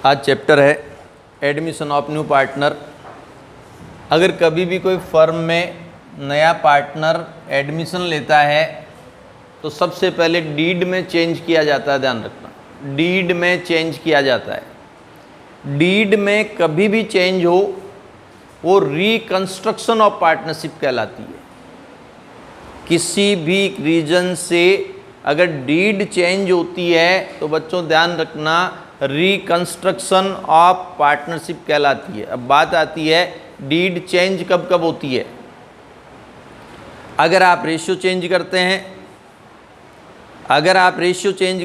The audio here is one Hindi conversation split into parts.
आज चैप्टर है एडमिशन ऑफ न्यू पार्टनर। अगर कभी भी कोई फर्म में नया पार्टनर एडमिशन लेता है तो सबसे पहले डीड में चेंज किया जाता है। ध्यान रखना, डीड में चेंज किया जाता है। डीड में कभी भी चेंज हो वो रिकंस्ट्रक्शन ऑफ पार्टनरशिप कहलाती है। किसी भी रीजन से अगर डीड चेंज होती है तो बच्चों ध्यान रखना रिकंस्ट्रक्शन ऑफ पार्टनरशिप कहलाती है। अब बात आती है डीड चेंज कब कब होती है। अगर आप रेशियो चेंज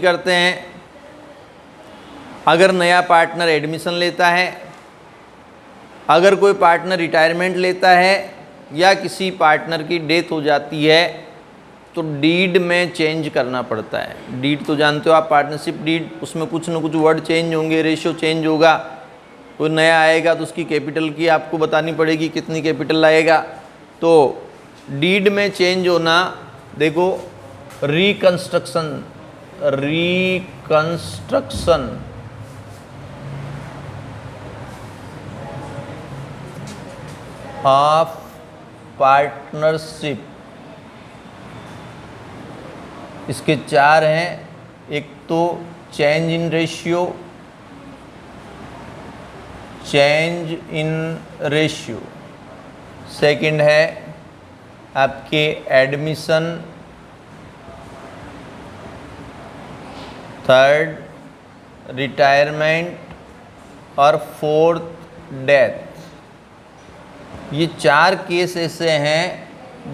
करते हैं, अगर नया पार्टनर एडमिशन लेता है, अगर कोई पार्टनर रिटायरमेंट लेता है या किसी पार्टनर की डेथ हो जाती है तो डीड में चेंज करना पड़ता है। डीड तो जानते हो आप, पार्टनरशिप डीड, उसमें कुछ न कुछ वर्ड चेंज होंगे, रेशियो चेंज होगा। कोई नया आएगा तो उसकी कैपिटल की आपको बतानी पड़ेगी कितनी कैपिटल लाएगा। तो डीड में चेंज होना, देखो रिकंस्ट्रक्शन ऑफ पार्टनरशिप, इसके चार हैं। एक तो चेंज इन रेशियो, सेकंड है आपके एडमिशन, थर्ड रिटायरमेंट और फोर्थ डेथ। ये चार केस ऐसे हैं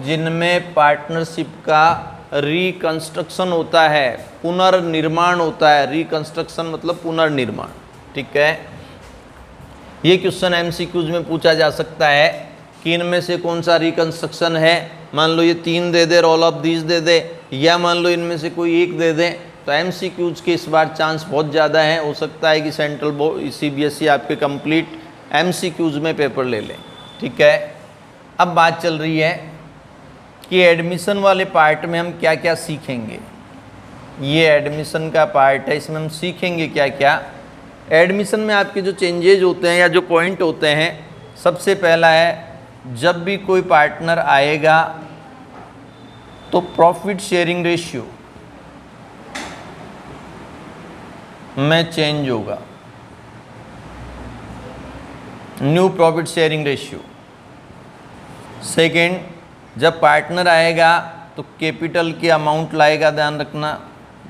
जिनमें पार्टनरशिप का रिकंस्ट्रक्शन होता है, पुनर्निर्माण होता है। रिकंस्ट्रक्शन मतलब पुनर्निर्माण, ठीक है। ये क्वेश्चन एमसीक्यूज में पूछा जा सकता है कि इनमें से कौन सा रिकंस्ट्रक्शन है। मान लो ये तीन दे दे, ऑल ऑफ दीज दे दे, या मान लो इनमें से कोई एक दे दे। तो एमसीक्यूज के इस बार चांस बहुत ज़्यादा है। हो सकता है कि सेंट्रल बोर्ड सीबीएसई आपके कंप्लीट एमसीक्यूज में पेपर ले लें, ठीक है। अब बात चल रही है कि एडमिशन वाले पार्ट में हम क्या क्या सीखेंगे। ये एडमिशन का पार्ट है, इसमें हम सीखेंगे क्या क्या। एडमिशन में आपके जो चेंजेज होते हैं या जो पॉइंट होते हैं, सबसे पहला है जब भी कोई पार्टनर आएगा तो प्रॉफिट शेयरिंग रेशियो में चेंज होगा। New profit sharing ratio. Second, जब पार्टनर आएगा तो कैपिटल की अमाउंट लाएगा, ध्यान रखना,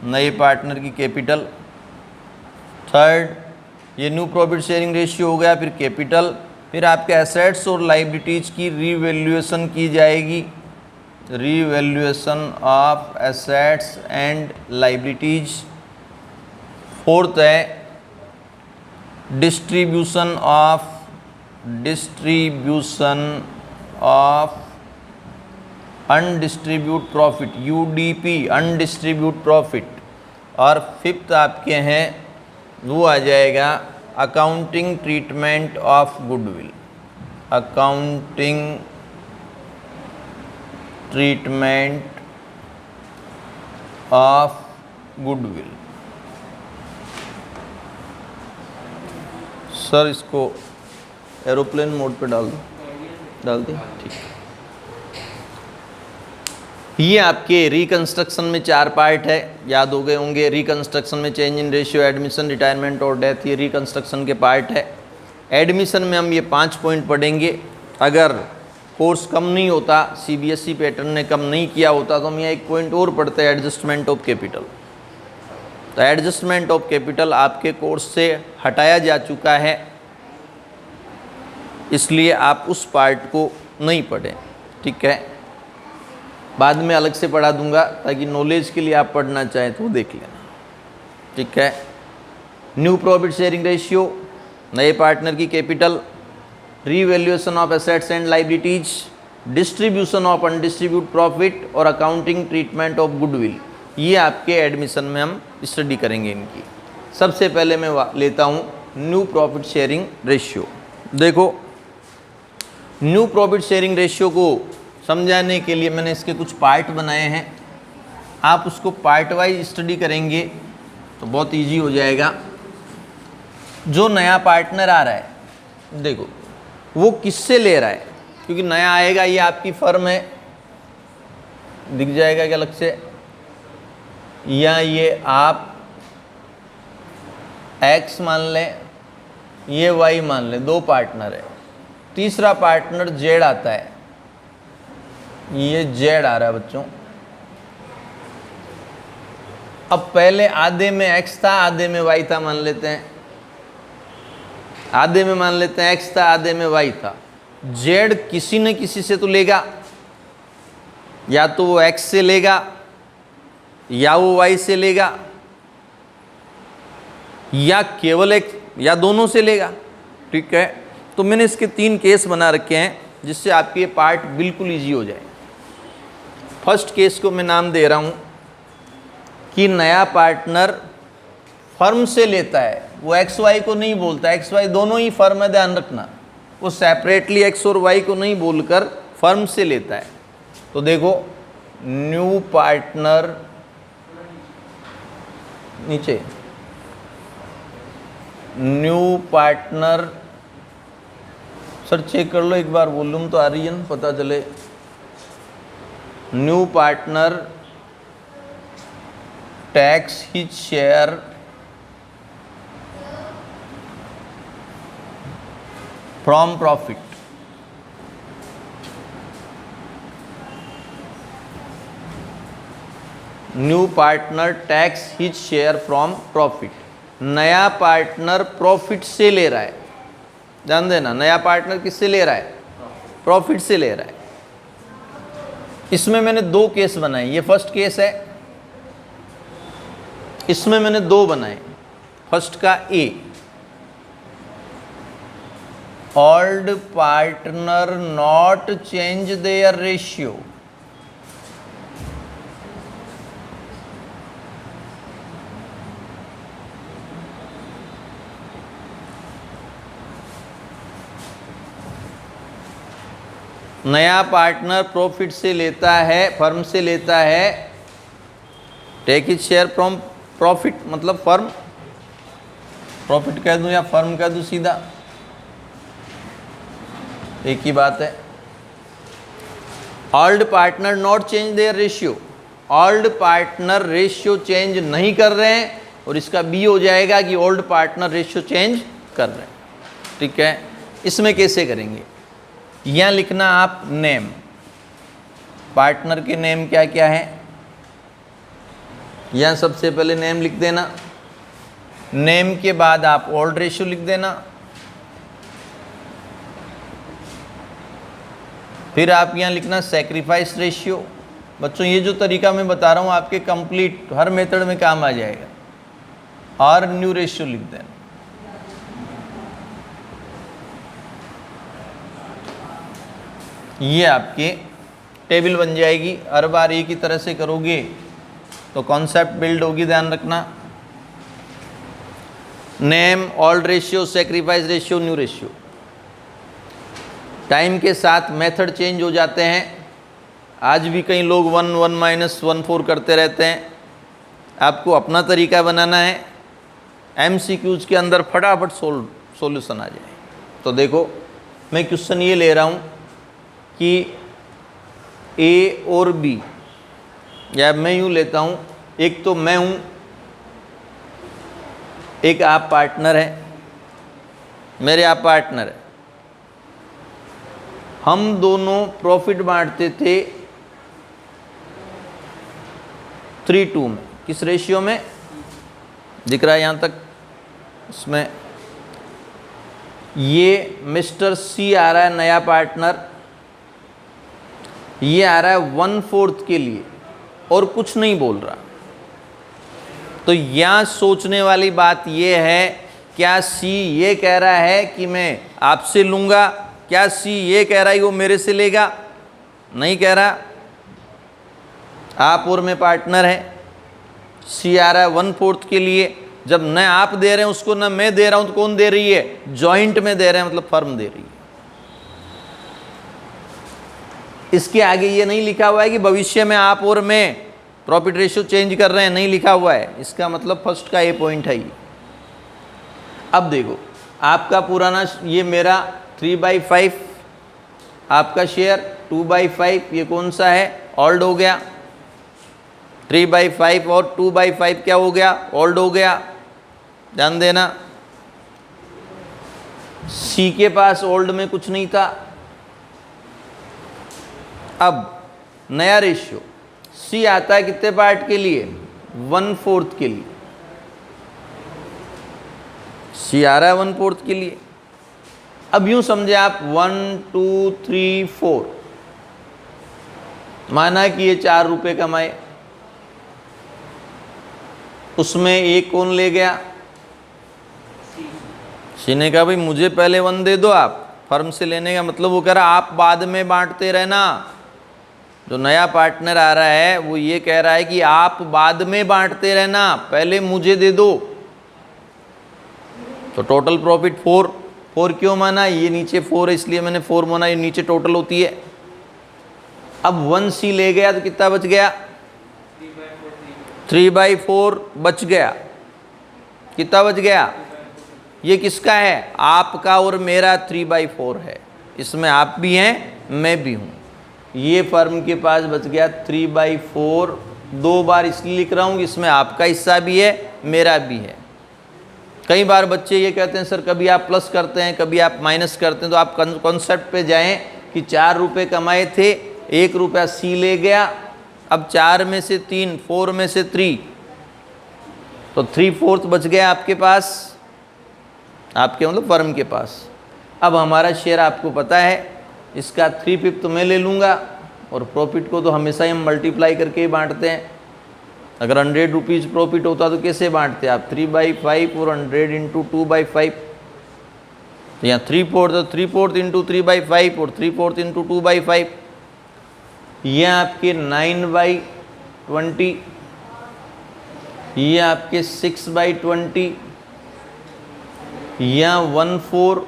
नए पार्टनर की कैपिटल। थर्ड, ये न्यू प्रॉफिट शेयरिंग रेशियो हो गया, फिर कैपिटल, फिर आपके एसेट्स और लाइबिलिटीज की रीवैल्यूएशन की जाएगी, revaluation of assets and liabilities. Fourth है distribution of undistribute profit, UDP, undistribute profit. और फिफ्थ आपके हैं वो आ जाएगा accounting treatment of goodwill, accounting treatment of goodwill. Sir इसको एरोप्लेन मोड पे डाल दी, ठीक। ये आपके रिकंस्ट्रक्शन में चार पार्ट है, याद हो गए होंगे। रिकंस्ट्रक्शन में change in ratio, admission, retirement और डेथ, ये रिकंस्ट्रक्शन के पार्ट है। एडमिशन में हम ये 5 पॉइंट पढ़ेंगे। अगर कोर्स कम नहीं होता, सीबीएसई पैटर्न ने कम नहीं किया होता, तो हम यहाँ एक पॉइंट और पढ़ते हैं, एडजस्टमेंट ऑफ कैपिटल। तो एडजस्टमेंट ऑफ कैपिटल आपके कोर्स से हटाया जा चुका है, इसलिए आप उस पार्ट को नहीं पढ़ें, ठीक है। बाद में अलग से पढ़ा दूंगा, ताकि नॉलेज के लिए आप पढ़ना चाहें तो देख लेना, ठीक है। न्यू प्रॉफिट शेयरिंग रेशियो, नए पार्टनर की capital, revaluation of assets and liabilities, distribution of undistribute profit और अकाउंटिंग ट्रीटमेंट ऑफ गुडविल। ये आपके एडमिशन में हम स्टडी करेंगे इनकी। सबसे पहले मैं लेता हूँ न्यू प्रॉफिट शेयरिंग रेशियो। देखो, न्यू प्रॉफिट शेयरिंग रेशियो को समझाने के लिए मैंने इसके कुछ पार्ट बनाए हैं। आप उसको पार्ट वाइज स्टडी करेंगे तो बहुत इजी हो जाएगा। जो नया पार्टनर आ रहा है, देखो वो किससे ले रहा है, क्योंकि नया आएगा, ये आपकी फर्म है, दिख जाएगा क्या अलग से, या ये आप x मान लें, ये y मान लें, दो पार्टनर है। तीसरा पार्टनर z आता है, ये z आ रहा है बच्चों। अब पहले आधे में x था, आधे में y था, मान लेते हैं आधे में मान लेते हैं x था, आधे में y था। z किसी न किसी से तो लेगा, या तो वो x से लेगा या वो y से लेगा, या केवल एक, या दोनों से लेगा। ठीक है, तो मैंने इसके 3 केस बना रखे हैं जिससे आपके ये पार्ट बिल्कुल इजी हो जाए। फर्स्ट केस को मैं नाम दे रहा हूं कि नया पार्टनर फर्म से लेता है, वो एक्स वाई को नहीं बोलता, एक्स वाई दोनों ही फर्म है, ध्यान रखना, वो सेपरेटली एक्स और वाई को नहीं बोलकर फर्म से लेता है। तो देखो, न्यू पार्टनर, नीचे न्यू पार्टनर, सर चेक कर लो एक बार, वॉल्यूम तो आ रही है ना, पता चले। New partner tax his share from profit. New partner tax his share from profit. नया पार्टनर प्रॉफिट से ले रहा है, ध्यान देना, नया पार्टनर किससे ले रहा है, प्रॉफिट से ले रहा है। इसमें मैंने 2 केस बनाए, ये फर्स्ट केस है, इसमें मैंने 2 बनाए। फर्स्ट का A, old partner not change their ratio. नया पार्टनर प्रॉफिट से लेता है, फर्म से लेता है, take it share from profit, मतलब फर्म, प्रॉफिट कह दूं या फर्म कह दूं, सीधा एक ही बात है। Old partner not change their ratio, old partner ratio change नहीं कर रहे हैं, और इसका बी हो जाएगा कि ओल्ड पार्टनर रेशियो चेंज कर रहे हैं। ठीक है, इसमें कैसे करेंगे, यहाँ लिखना आप नेम, पार्टनर के नेम क्या क्या है, यहाँ सबसे पहले नेम लिख देना, नेम के बाद आप ओल्ड रेशियो लिख देना, फिर आप यहाँ लिखना सैक्रिफाइस रेशियो। बच्चों ये जो तरीका मैं बता रहा हूँ आपके कंप्लीट हर मेथड में काम आ जाएगा, और न्यू रेशियो लिख देना। ये आपके टेबल बन जाएगी, हर बार एक ही तरह से करोगे तो कॉन्सेप्ट बिल्ड होगी, ध्यान रखना। Name, old ratio, sacrifice ratio, new ratio. Time के साथ मेथड चेंज हो जाते हैं, आज भी कई लोग 1 1 माइनस 1 4 करते रहते हैं। आपको अपना तरीका बनाना है, MCQs के अंदर फटाफट सॉल्यूशन आ जाए। तो देखो, मैं क्वेश्चन ये ले रहा हूँ कि A और B, या मैं यूँ लेता हूँ, एक तो मैं हूँ, एक आप पार्टनर है, मेरे आप पार्टनर है, हम दोनों प्रॉफिट बांटते थे 3:2 में। किस रेशियो में दिख रहा है यहाँ तक, इसमें ये मिस्टर C आ रहा है नया पार्टनर, ये आ रहा है 1/4 के लिए और कुछ नहीं बोल रहा। तो यहाँ सोचने वाली बात ये है, क्या C ये कह रहा है कि मैं आपसे लूँगा, क्या C ये कह रहा है वो मेरे से लेगा, नहीं कह रहा। आप और मैं पार्टनर है, C आ रहा है 1/4 के लिए, जब न आप दे रहे हैं उसको न मैं दे रहा हूँ, तो कौन दे रही है, जॉइंट में दे रहे हैं, मतलब फर्म दे रही है। इसके आगे ये नहीं लिखा हुआ है कि भविष्य में आप और मैं प्रॉफिट रेशियो चेंज कर रहे हैं, नहीं लिखा हुआ है। इसका मतलब फर्स्ट का ये पॉइंट है। अब देखो, आपका पुराना ये मेरा 3/5, आपका शेयर 2/5, ये कौन सा है, ऑल्ड हो गया। 3/5 और 2/5 क्या हो गया, ओल्ड हो गया। ध्यान देना, सी के पास ओल्ड में कुछ नहीं था। अब नया रेशियो सी आता है कितने पार्ट के लिए, 1/4 के लिए। सी आ रहा है 1/4 के लिए। अब यूं समझे आप 1 2 3 4, माना कि ये 4 रुपए कमाए, उसमें एक कौन ले गया, सी ने कहा भाई मुझे पहले 1 दे दो आप। फर्म से लेने का मतलब वो कह रहा आप बाद में बांटते रहना। जो नया पार्टनर आ रहा है वो ये कह रहा है कि आप बाद में बांटते रहना, पहले मुझे दे दो। तो टोटल प्रॉफिट 4 क्यों माना, ये नीचे 4 है इसलिए मैंने 4 माना, ये नीचे टोटल होती है। अब 1 सी ले गया तो कितना बच गया, 3/4 बच गया। कितना बच गया, ये किसका है, आपका और मेरा 3/4 है। इसमें आप भी हैं मैं भी हूं। ये फर्म के पास बच गया 3/4। 2 बार इसलिए लिख रहा हूं कि इसमें आपका हिस्सा भी है मेरा भी है। कई बार बच्चे ये कहते हैं सर कभी आप प्लस करते हैं कभी आप माइनस करते हैं, तो आप कॉन्सेप्ट पे जाएं कि 4 रुपये कमाए थे, 1 रुपया सी ले गया। अब 4 में से 3, 4 में से 3, तो 3/4 बच गया आपके पास, आपके मतलब फर्म के पास। अब हमारा शेयर आपको पता है, इसका 3/5 मैं ले लूँगा, और प्रॉफिट को तो हमेशा ही हम मल्टीप्लाई करके ही बांटते हैं। अगर 100 रुपीज़ प्रॉफिट होता तो कैसे बांटते आप, 3/5 और 100 इंटू 2/5। तो यहाँ 3/4 तो 3/4 इंटू 3/5 और 3/4 इंटू 2/5। ये आपके 9/20, ये आपके 6/20, यहाँ 1/4।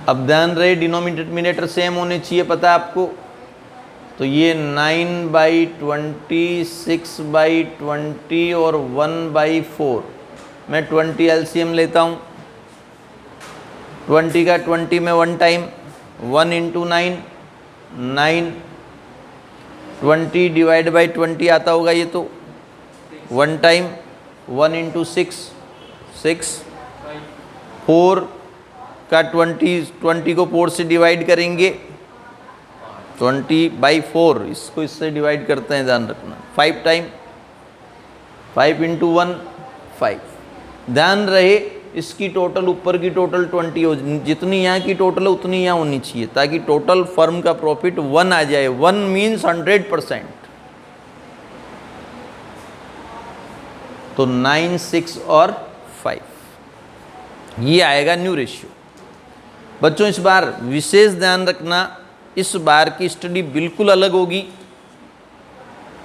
अब ध्यान रहे डिनोमिनेटर सेम होने चाहिए, पता है आपको। तो ये 9/20, 6/20 और 1/4। मैं 20 एलसीएम लेता हूँ। 20 का 20 में 1 टाइम, 1 इंटू 9, 9। 20 डिवाइड बाई 20 आता होगा ये तो 1 टाइम, 1 इंटू 6, 6। 4 का 20 को 4 से डिवाइड करेंगे, 20/4, इसको इससे डिवाइड करते हैं, ध्यान रखना। 5 टाइम, 5 इंटू 1, 5। ध्यान रहे इसकी टोटल, ऊपर की टोटल 20 हो, जितनी यहाँ की टोटल है उतनी यहाँ होनी चाहिए, ताकि टोटल फर्म का प्रॉफिट 1 आ जाए। 1 मीन्स 100%। तो 9, 6 और 5, ये आएगा न्यू रेशियो। बच्चों इस बार विशेष ध्यान रखना, इस बार की स्टडी बिल्कुल अलग होगी।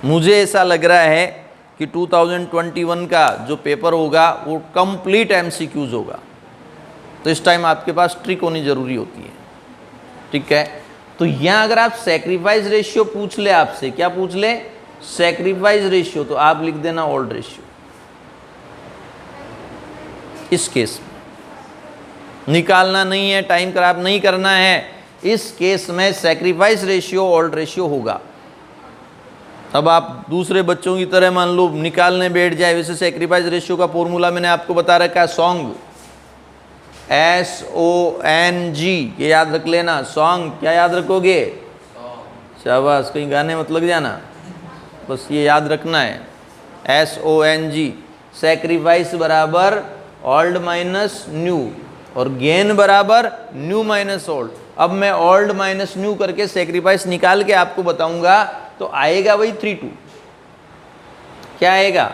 मुझे ऐसा लग रहा है कि 2021 का जो पेपर होगा वो कंप्लीट एमसीक्यूज होगा। तो इस टाइम आपके पास ट्रिक होनी ज़रूरी होती है, ठीक है। तो यहाँ अगर आप सेक्रीफाइस रेशियो पूछ ले आपसे, क्या पूछ ले, सेक्रीफाइस रेशियो, तो आप लिख देना ओल्ड रेशियो। इस केस में निकालना नहीं है, टाइम खराब नहीं करना है। इस केस में सेक्रीफाइस रेशियो ओल्ड रेशियो होगा। अब आप दूसरे बच्चों की तरह मान लो निकालने बैठ जाए, वैसे सेक्रीफाइस रेशियो का फॉर्मूला मैंने आपको बता रखा है, सॉन्ग, SONG, ये याद रख लेना। सॉन्ग क्या याद रखोगे, शाबाश, कहीं गाने मत लग जाना, बस ये याद रखना है, SONG। सेक्रीफाइस बराबर ओल्ड माइनस न्यू, और गेन बराबर न्यू माइनस ओल्ड। अब मैं ओल्ड माइनस न्यू करके सेक्रीफाइस निकाल के आपको बताऊंगा, तो आएगा वही 3/2। क्या आएगा।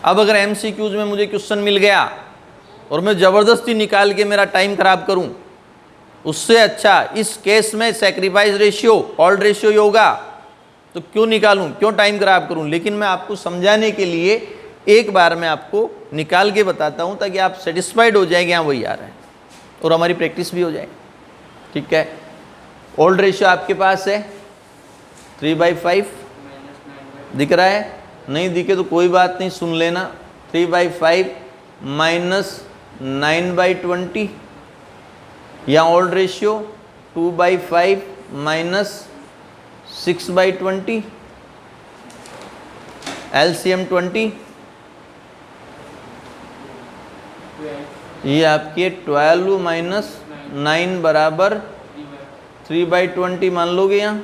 अब अगर एमसीक्यूज में मुझे क्वेश्चन मिल गया और मैं ज़बरदस्ती निकाल के मेरा टाइम खराब करूं, उससे अच्छा इस केस में सेक्रीफाइस रेशियो ओल्ड रेशियो ही होगा। तो क्यों निकालूं, क्यों टाइम खराब करूं। लेकिन मैं आपको समझाने के लिए एक बार मैं आपको निकाल के बताता हूं, ताकि आप सेटिस्फाइड हो जाएंगे, हाँ वही आ रहा है, और हमारी प्रैक्टिस भी हो जाए, ठीक है। ओल्ड रेशियो आपके पास है 3/5, दिख रहा है, नहीं दिखे तो कोई बात नहीं, सुन लेना। 3/5 -9/20 या ओल्ड रेशियो 2/5 -6/20, LCM 20, ये आपके 12 - 9 बराबर 3/20 मान लोगे यहाँ,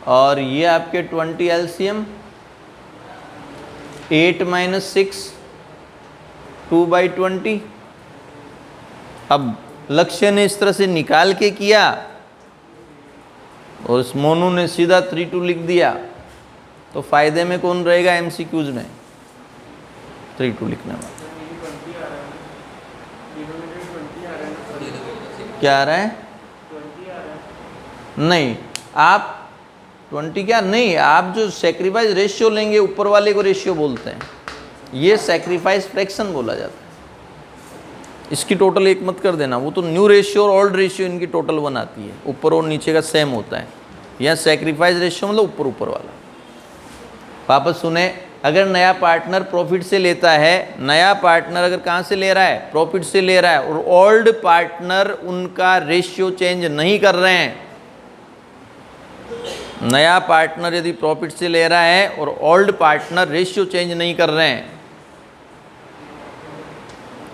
और ये आपके 20 LCM 8 - 6 2/20। अब लक्ष्य ने इस तरह से निकाल के किया और इस मोनू ने सीधा 3/2 लिख दिया, तो फायदे में कौन रहेगा MCQs में? 3/2 लिखने में। क्या आ रहा है? नहीं, आप 20 क्या नहीं, आप जो सेक्रीफाइस रेशियो लेंगे ऊपर वाले को रेशियो बोलते हैं, ये सेक्रीफाइस फ्रैक्शन बोला जाता है। इसकी टोटल एक मत कर देना, वो तो न्यू रेशियो और ओल्ड रेशियो इनकी टोटल वन आती है, ऊपर और नीचे का सेम होता है। यहाँ सेक्रीफाइस रेशियो मतलब ऊपर ऊपर वाला। वापस सुने, अगर नया पार्टनर प्रॉफिट से लेता है, नया पार्टनर अगर कहाँ से ले रहा है? प्रॉफिट से ले रहा है, और ओल्ड पार्टनर उनका रेशियो चेंज नहीं कर रहे हैं। नया पार्टनर यदि प्रॉफिट से ले रहा है और ओल्ड पार्टनर रेशियो चेंज नहीं कर रहे हैं,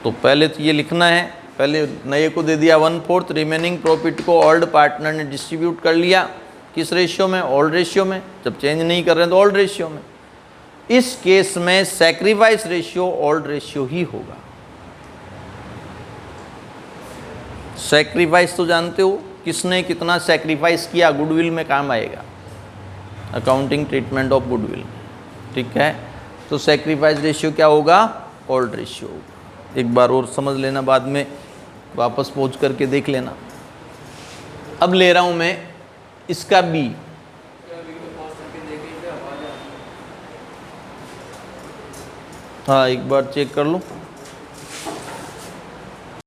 तो पहले तो ये लिखना है, पहले नए को दे दिया 1/4, रिमेनिंग प्रॉफिट को ओल्ड पार्टनर ने डिस्ट्रीब्यूट कर लिया, किस रेशियो में? ओल्ड रेशियो में। जब चेंज नहीं कर रहे हैं तो ओल्ड रेशियो में। इस केस में सैक्रिफाइस रेशियो ओल्ड रेशियो ही होगा। सैक्रिफाइस तो जानते हो, किसने कितना सैक्रिफाइस किया, गुडविल में काम आएगा, अकाउंटिंग ट्रीटमेंट ऑफ गुडविल, ठीक है। तो सैक्रिफाइस रेशियो क्या होगा? ओल्ड रेशियो होगा। एक बार और समझ लेना, बाद में वापस पहुंच करके देख लेना। अब ले रहा हूं मैं इसका बी। हाँ, एक बार चेक कर लो।